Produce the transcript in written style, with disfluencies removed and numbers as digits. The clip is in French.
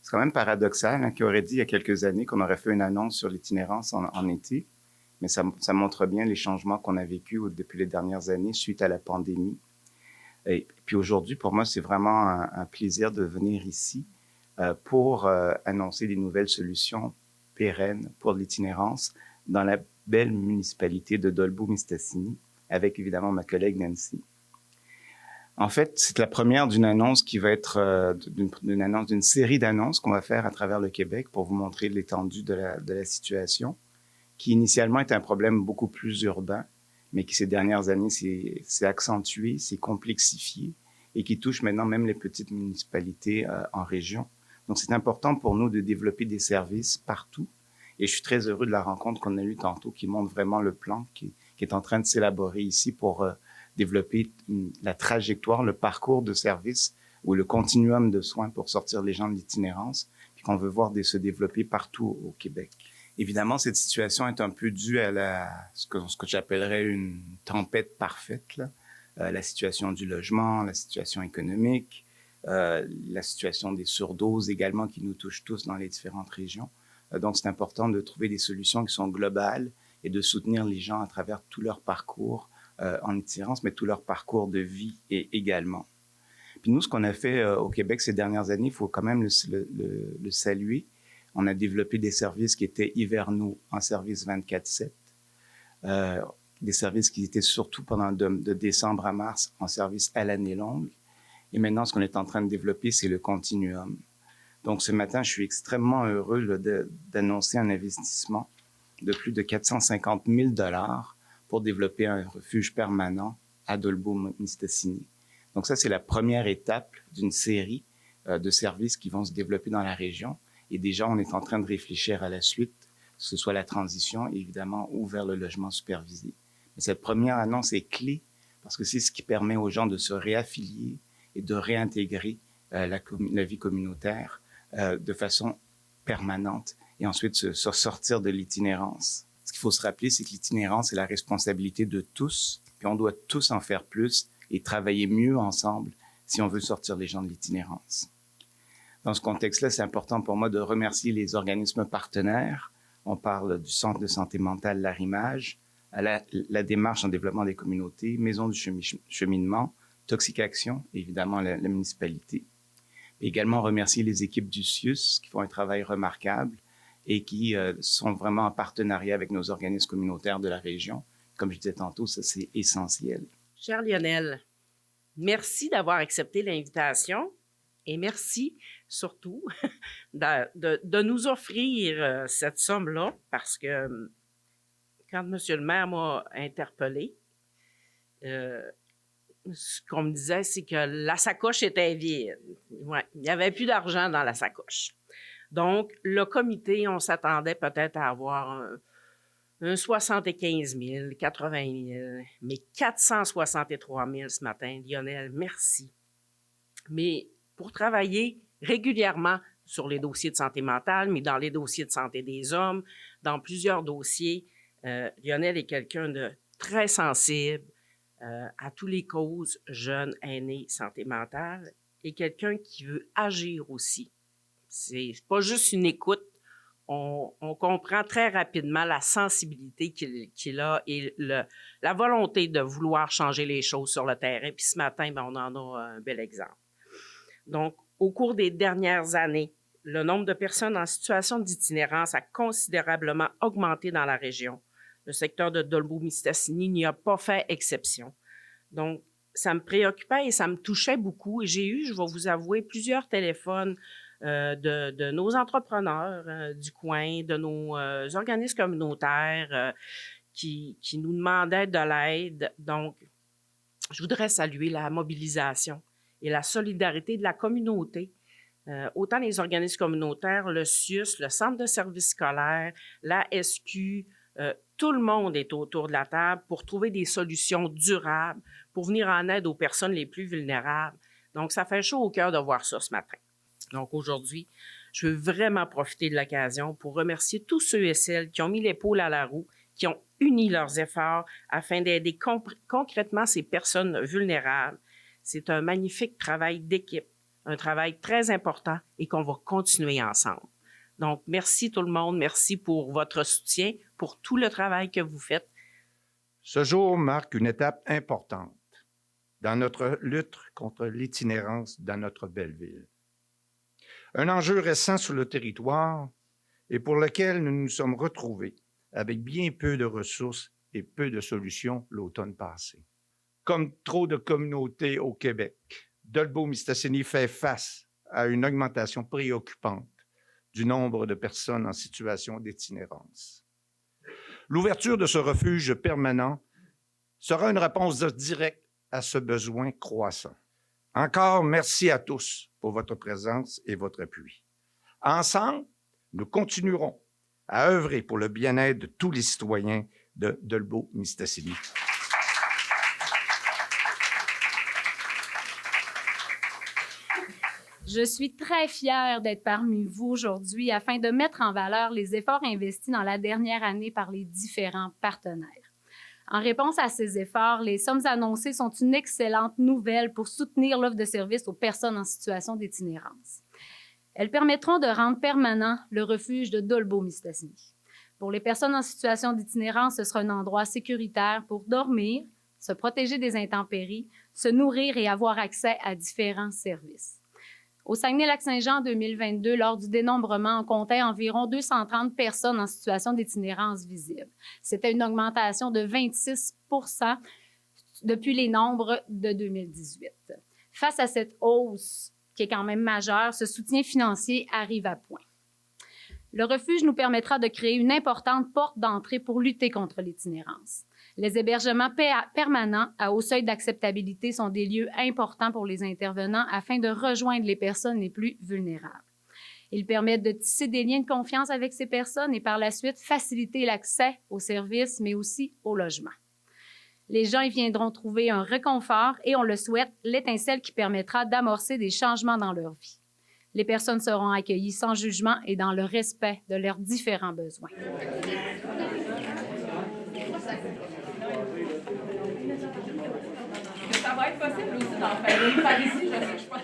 C'est quand même paradoxal, hein, qui aurait dit il y a quelques années qu'on aurait fait une annonce sur l'itinérance en été, mais ça montre bien les changements qu'on a vécus depuis les dernières années suite à la pandémie. Et puis aujourd'hui, pour moi, c'est vraiment un plaisir de venir ici pour annoncer des nouvelles solutions pérennes pour l'itinérance dans la belle municipalité de Dolbeau-Mistassini, avec évidemment ma collègue Nancy. En fait, c'est la première d'une annonce qui va être d'une série d'annonces qu'on va faire à travers le Québec pour vous montrer l'étendue de la situation, qui initialement était un problème beaucoup plus urbain, mais qui ces dernières années s'est accentué, s'est complexifié et qui touche maintenant même les petites municipalités en région. Donc, c'est important pour nous de développer des services partout. Et je suis très heureux de la rencontre qu'on a eue tantôt qui montre vraiment le plan qui est en train de s'élaborer ici pour développer la trajectoire, le parcours de service ou le continuum de soins pour sortir les gens de l'itinérance, puis qu'on veut voir se développer partout au Québec. Évidemment, cette situation est un peu due à ce que j'appellerais une tempête parfaite, là. La situation du logement, la situation économique, la situation des surdoses également qui nous touchent tous dans les différentes régions. Donc, c'est important de trouver des solutions qui sont globales et de soutenir les gens à travers tout leur parcours en itinérance, mais tout leur parcours de vie également. Puis nous, ce qu'on a fait au Québec ces dernières années, il faut quand même le saluer. On a développé des services qui étaient hivernaux en service 24/7, des services qui étaient surtout pendant de décembre à mars en service à l'année longue. Et maintenant, ce qu'on est en train de développer, c'est le continuum. Donc, ce matin, je suis extrêmement heureux là, d'annoncer un investissement de plus de 450 000 $ pour développer un refuge permanent à Dolbeau-Mistassini. Donc, ça, c'est la première étape d'une série de services qui vont se développer dans la région. Et déjà, on est en train de réfléchir à la suite, que ce soit la transition, évidemment, ou vers le logement supervisé. Mais cette première annonce est clé parce que c'est ce qui permet aux gens de se réaffilier et de réintégrer la vie communautaire de façon permanente et ensuite se sortir de l'itinérance. Ce qu'il faut se rappeler, c'est que l'itinérance est la responsabilité de tous, puis on doit tous en faire plus et travailler mieux ensemble si on veut sortir les gens de l'itinérance. Dans ce contexte-là, c'est important pour moi de remercier les organismes partenaires. On parle du Centre de santé mentale L'Arrimage, à la démarche en développement des communautés, Maison du cheminement, Toxic Action et évidemment la municipalité. Et également remercier les équipes du CIUS qui font un travail remarquable et qui sont vraiment en partenariat avec nos organismes communautaires de la région. Comme je disais tantôt, ça c'est essentiel. Cher Lionel, merci d'avoir accepté l'invitation et merci surtout de nous offrir cette somme-là parce que quand M. le maire m'a interpellé, ce qu'on me disait, c'est que la sacoche était vide. Ouais, il n'y avait plus d'argent dans la sacoche. Donc, le comité, on s'attendait peut-être à avoir un 75 000, 80 000, mais 463 000 ce matin. Lionel, merci. Mais pour travailler régulièrement sur les dossiers de santé mentale, mais dans les dossiers de santé des hommes, dans plusieurs dossiers, Lionel est quelqu'un de très sensible à toutes les causes jeunes, aînés, santé mentale, et quelqu'un qui veut agir aussi. C'est pas juste une écoute. On comprend très rapidement la sensibilité qu'il a et la volonté de vouloir changer les choses sur le terrain. Puis ce matin, on en a un bel exemple. Donc, au cours des dernières années, le nombre de personnes en situation d'itinérance a considérablement augmenté dans la région. Le secteur de Dolbeau-Mistassini n'y a pas fait exception. Donc, ça me préoccupait et ça me touchait beaucoup. Et j'ai eu, je vais vous avouer, plusieurs téléphones de nos entrepreneurs du coin, de nos organismes communautaires qui nous demandaient de l'aide. Donc, je voudrais saluer la mobilisation et la solidarité de la communauté. Autant les organismes communautaires, le CIUS, le Centre de services scolaires, la SQ, tout le monde est autour de la table pour trouver des solutions durables, pour venir en aide aux personnes les plus vulnérables. Donc, ça fait chaud au cœur de voir ça ce matin. Donc, aujourd'hui, je veux vraiment profiter de l'occasion pour remercier tous ceux et celles qui ont mis l'épaule à la roue, qui ont uni leurs efforts afin d'aider concrètement ces personnes vulnérables. C'est un magnifique travail d'équipe, un travail très important et qu'on va continuer ensemble. Donc, merci tout le monde. Merci pour votre soutien, pour tout le travail que vous faites. Ce jour marque une étape importante dans notre lutte contre l'itinérance dans notre belle ville. Un enjeu récent sur le territoire et pour lequel nous nous sommes retrouvés avec bien peu de ressources et peu de solutions l'automne passé. Comme trop de communautés au Québec, Dolbeau-Mistassini fait face à une augmentation préoccupante du nombre de personnes en situation d'itinérance. L'ouverture de ce refuge permanent sera une réponse directe à ce besoin croissant. Encore merci à tous pour votre présence et votre appui. Ensemble, nous continuerons à œuvrer pour le bien-être de tous les citoyens de Dolbeau-Mistassini. Je suis très fière d'être parmi vous aujourd'hui afin de mettre en valeur les efforts investis dans la dernière année par les différents partenaires. En réponse à ces efforts, les sommes annoncées sont une excellente nouvelle pour soutenir l'offre de services aux personnes en situation d'itinérance. Elles permettront de rendre permanent le refuge de Dolbeau-Mistassini. Pour les personnes en situation d'itinérance, ce sera un endroit sécuritaire pour dormir, se protéger des intempéries, se nourrir et avoir accès à différents services. Au Saguenay-Lac-Saint-Jean en 2022, lors du dénombrement, on comptait environ 230 personnes en situation d'itinérance visible. C'était une augmentation de 26 % depuis les nombres de 2018. Face à cette hausse, qui est quand même majeure, ce soutien financier arrive à point. Le refuge nous permettra de créer une importante porte d'entrée pour lutter contre l'itinérance. Les hébergements permanents à haut seuil d'acceptabilité sont des lieux importants pour les intervenants afin de rejoindre les personnes les plus vulnérables. Ils permettent de tisser des liens de confiance avec ces personnes et par la suite faciliter l'accès aux services, mais aussi au logement. Les gens y viendront trouver un réconfort et, on le souhaite, l'étincelle qui permettra d'amorcer des changements dans leur vie. Les personnes seront accueillies sans jugement et dans le respect de leurs différents besoins. Ça va être possible aussi d'en faire une par ici, je sais que je suis pas...